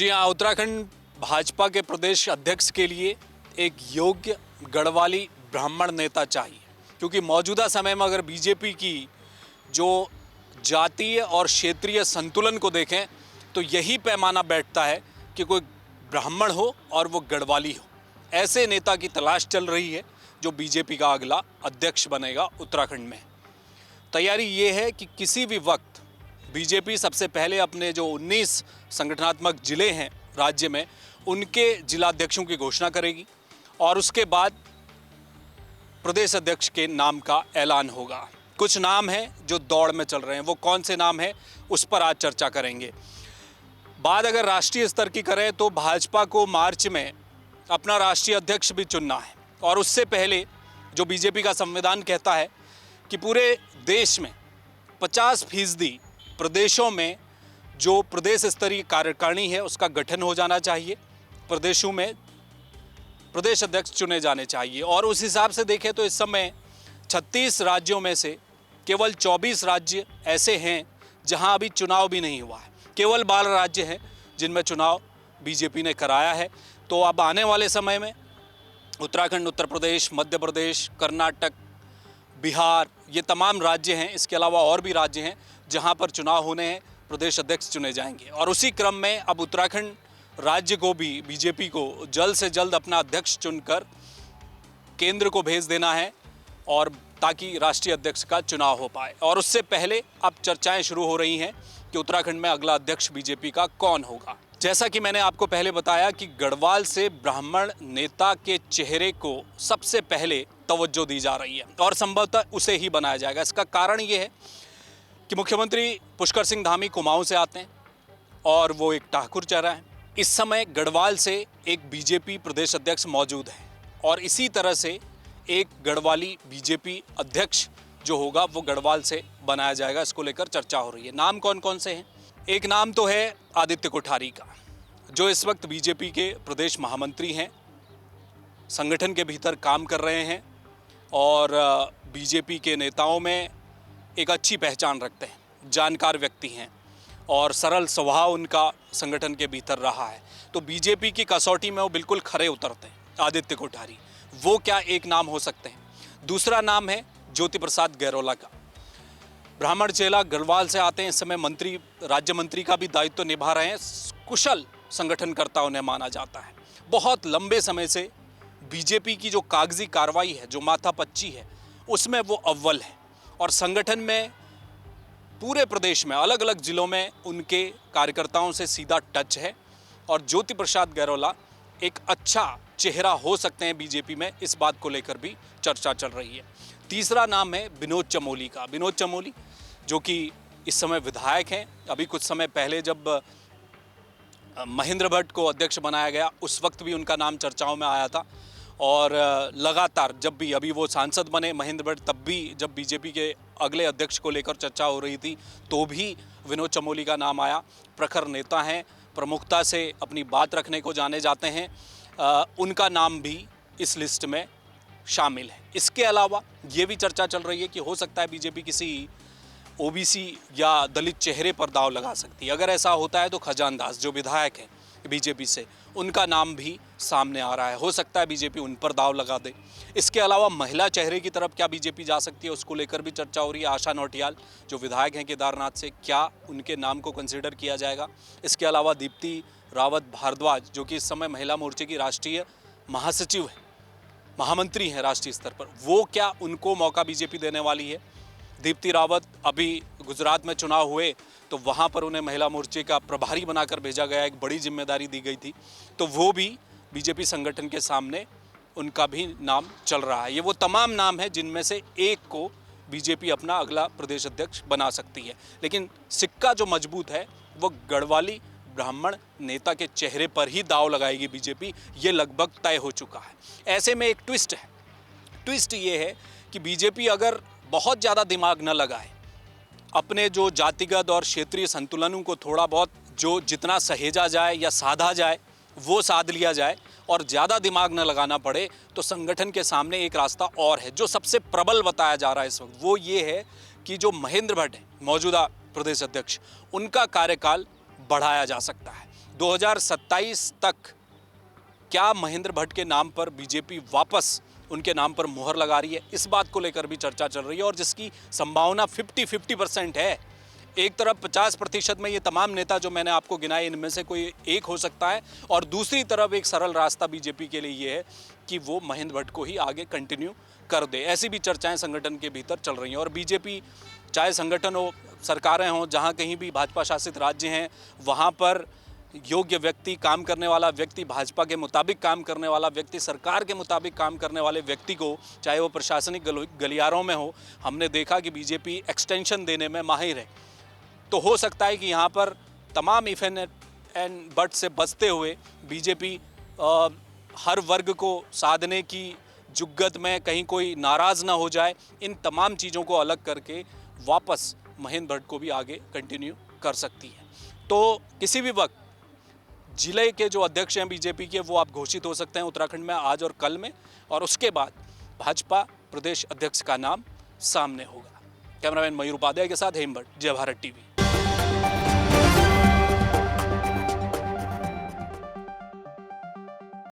जी हाँ, उत्तराखंड भाजपा के प्रदेश अध्यक्ष के लिए एक योग्य गढ़वाली ब्राह्मण नेता चाहिए, क्योंकि मौजूदा समय में अगर बीजेपी की जो जातीय और क्षेत्रीय संतुलन को देखें तो यही पैमाना बैठता है कि कोई ब्राह्मण हो और वो गढ़वाली हो। ऐसे नेता की तलाश चल रही है जो बीजेपी का अगला अध्यक्ष बनेगा उत्तराखंड में। तैयारी ये है कि किसी भी वक्त बीजेपी सबसे पहले अपने जो 19 संगठनात्मक जिले हैं राज्य में, उनके जिलाध्यक्षों की घोषणा करेगी और उसके बाद प्रदेश अध्यक्ष के नाम का ऐलान होगा। कुछ नाम हैं जो दौड़ में चल रहे हैं, वो कौन से नाम हैं उस पर आज चर्चा करेंगे। बात अगर राष्ट्रीय स्तर की करें तो भाजपा को मार्च में अपना राष्ट्रीय अध्यक्ष भी चुनना है और उससे पहले जो बीजेपी का संविधान कहता है कि पूरे देश में 50% प्रदेशों में जो प्रदेश स्तरीय कार्यकारिणी है उसका गठन हो जाना चाहिए, प्रदेशों में प्रदेश अध्यक्ष चुने जाने चाहिए। और उस हिसाब से देखें तो इस समय 36 राज्यों में से केवल 24 राज्य ऐसे हैं जहां अभी चुनाव भी नहीं हुआ है। केवल 12 राज्य हैं जिनमें चुनाव बीजेपी ने कराया है। तो अब आने वाले समय में उत्तराखंड, उत्तर प्रदेश, मध्य प्रदेश, कर्नाटक, बिहार, ये तमाम राज्य हैं। इसके अलावा और भी राज्य हैं जहां पर चुनाव होने हैं, प्रदेश अध्यक्ष चुने जाएंगे। और उसी क्रम में अब उत्तराखंड राज्य को भी बीजेपी को जल्द से जल्द अपना अध्यक्ष चुनकर केंद्र को भेज देना है और ताकि राष्ट्रीय अध्यक्ष का चुनाव हो पाए। और उससे पहले अब चर्चाएं शुरू हो रही हैं कि उत्तराखंड में अगला अध्यक्ष बीजेपी का कौन होगा। जैसा कि मैंने आपको पहले बताया कि गढ़वाल से ब्राह्मण नेता के चेहरे को सबसे पहले तवज्जो दी जा रही है और संभवतः उसे ही बनाया जाएगा। इसका कारण ये है कि मुख्यमंत्री पुष्कर सिंह धामी कुमाऊं से आते हैं और वो एक ठाकुर चेहरा है। इस समय गढ़वाल से एक बीजेपी प्रदेश अध्यक्ष मौजूद है और इसी तरह से एक गढ़वाली बीजेपी अध्यक्ष जो होगा वो गढ़वाल से बनाया जाएगा। इसको लेकर चर्चा हो रही है। नाम कौन कौन से हैं? एक नाम तो है आदित्य कोठारी का, जो इस वक्त बीजेपी के प्रदेश महामंत्री हैं, संगठन के भीतर काम कर रहे हैं और बीजेपी के नेताओं में एक अच्छी पहचान रखते हैं, जानकार व्यक्ति हैं और सरल स्वभाव उनका संगठन के भीतर रहा है। तो बीजेपी की कसौटी में वो बिल्कुल खरे उतरते हैं आदित्य कोठारी। वो क्या एक नाम हो सकते हैं। दूसरा नाम है ज्योति प्रसाद गैरोला का। ब्राह्मण चेला गढ़वाल से आते हैं, इस समय मंत्री, राज्य मंत्री का भी दायित्व निभा रहे हैं। कुशल संगठनकर्ता उन्हें माना जाता है। बहुत लंबे समय से बीजेपी की जो कागजी कार्रवाई है, जो माथापच्ची है, उसमें वो अव्वल है और संगठन में पूरे प्रदेश में अलग अलग जिलों में उनके कार्यकर्ताओं से सीधा टच है और ज्योति प्रसाद गैरोला एक अच्छा चेहरा हो सकते हैं बीजेपी में। इस बात को लेकर भी चर्चा चल रही है। तीसरा नाम है विनोद चमोली का। विनोद चमोली जो कि इस समय विधायक हैं। अभी कुछ समय पहले जब महेंद्र भट्ट को अध्यक्ष बनाया गया उस वक्त भी उनका नाम चर्चाओं में आया था और लगातार जब भी अभी वो सांसद बने महेंद्र भट्ट, तब भी जब बीजेपी के अगले अध्यक्ष को लेकर चर्चा हो रही थी तो भी विनोद चमोली का नाम आया। प्रखर नेता हैं, प्रमुखता से अपनी बात रखने को जाने जाते हैं। उनका नाम भी इस लिस्ट में शामिल है। इसके अलावा ये भी चर्चा चल रही है कि हो सकता है बीजेपी किसी ओबीसी या दलित चेहरे पर दांव लगा सकती है। अगर ऐसा होता है तो खजान दास जो विधायक हैं बीजेपी से, उनका नाम भी सामने आ रहा है। हो सकता है बीजेपी उन पर दांव लगा दे। इसके अलावा महिला चेहरे की तरफ क्या बीजेपी जा सकती है, उसको लेकर भी चर्चा हो रही है। आशा नौटियाल जो विधायक हैं केदारनाथ से, क्या उनके नाम को कंसिडर किया जाएगा। इसके अलावा दीप्ति रावत भारद्वाज जो कि इस समय महिला मोर्चे की राष्ट्रीय महासचिव है, महामंत्री हैं राष्ट्रीय स्तर पर, वो क्या उनको मौका बीजेपी देने वाली है। दीप्ति रावत अभी गुजरात में चुनाव हुए तो वहाँ पर उन्हें महिला मोर्चे का प्रभारी बनाकर भेजा गया, एक बड़ी जिम्मेदारी दी गई थी। तो वो भी बीजेपी संगठन के सामने उनका भी नाम चल रहा है। ये वो तमाम नाम हैं जिनमें से एक को बीजेपी अपना अगला प्रदेश अध्यक्ष बना सकती है। लेकिन सिक्का जो मजबूत है वो गढ़वाली ब्राह्मण नेता के चेहरे पर ही दांव लगाएगी बीजेपी, ये लगभग तय हो चुका है। ऐसे में एक ट्विस्ट है। ट्विस्ट ये है कि बीजेपी अगर बहुत ज़्यादा दिमाग न लगाए, अपने जो जातिगत और क्षेत्रीय संतुलनों को थोड़ा बहुत जो जितना सहेजा जाए या साधा जाए वो साध लिया जाए और ज़्यादा दिमाग न लगाना पड़े, तो संगठन के सामने एक रास्ता और है जो सबसे प्रबल बताया जा रहा है इस वक्त। वो ये है कि जो महेंद्र भट्ट है मौजूदा प्रदेश अध्यक्ष, उनका कार्यकाल बढ़ाया जा सकता है। 2027 तक क्या महेंद्र भट्ट के नाम पर बीजेपी वापस उनके नाम पर मुहर लगा रही है, इस बात को लेकर भी चर्चा चल रही है और जिसकी संभावना 50-50% है। एक तरफ 50% में ये तमाम नेता जो मैंने आपको गिनाए इनमें से कोई एक हो सकता है और दूसरी तरफ एक सरल रास्ता बीजेपी के लिए ये है कि वो महेंद्र भट्ट को ही आगे कंटिन्यू कर दे। ऐसी भी चर्चाएं संगठन के भीतर चल रही हैं और बीजेपी, चाहे संगठन हो, सरकारें हों, जहां कहीं भी भाजपा शासित राज्य हैं, वहां पर योग्य व्यक्ति, काम करने वाला व्यक्ति, भाजपा के मुताबिक काम करने वाला व्यक्ति, सरकार के मुताबिक काम करने वाले व्यक्ति को, चाहे वो प्रशासनिक गलियारों में हो, हमने देखा कि बीजेपी एक्सटेंशन देने में माहिर है। तो हो सकता है कि यहाँ पर तमाम इफ एंड बट से बचते हुए बीजेपी हर वर्ग को साधने की जुग्गत में कहीं कोई नाराज़ ना हो जाए, इन तमाम चीज़ों को अलग करके वापस महेंद्र भट्ट को भी आगे कंटिन्यू कर सकती है। तो किसी भी वक्त जिले के जो अध्यक्ष हैं बीजेपी के, वो आप घोषित हो सकते हैं उत्तराखंड में आज और कल में, और उसके बाद भाजपा प्रदेश अध्यक्ष का नाम सामने होगा। कैमरामैन मयूर उपाध्याय के साथ हेमभट्ट, जय भारत टीवी।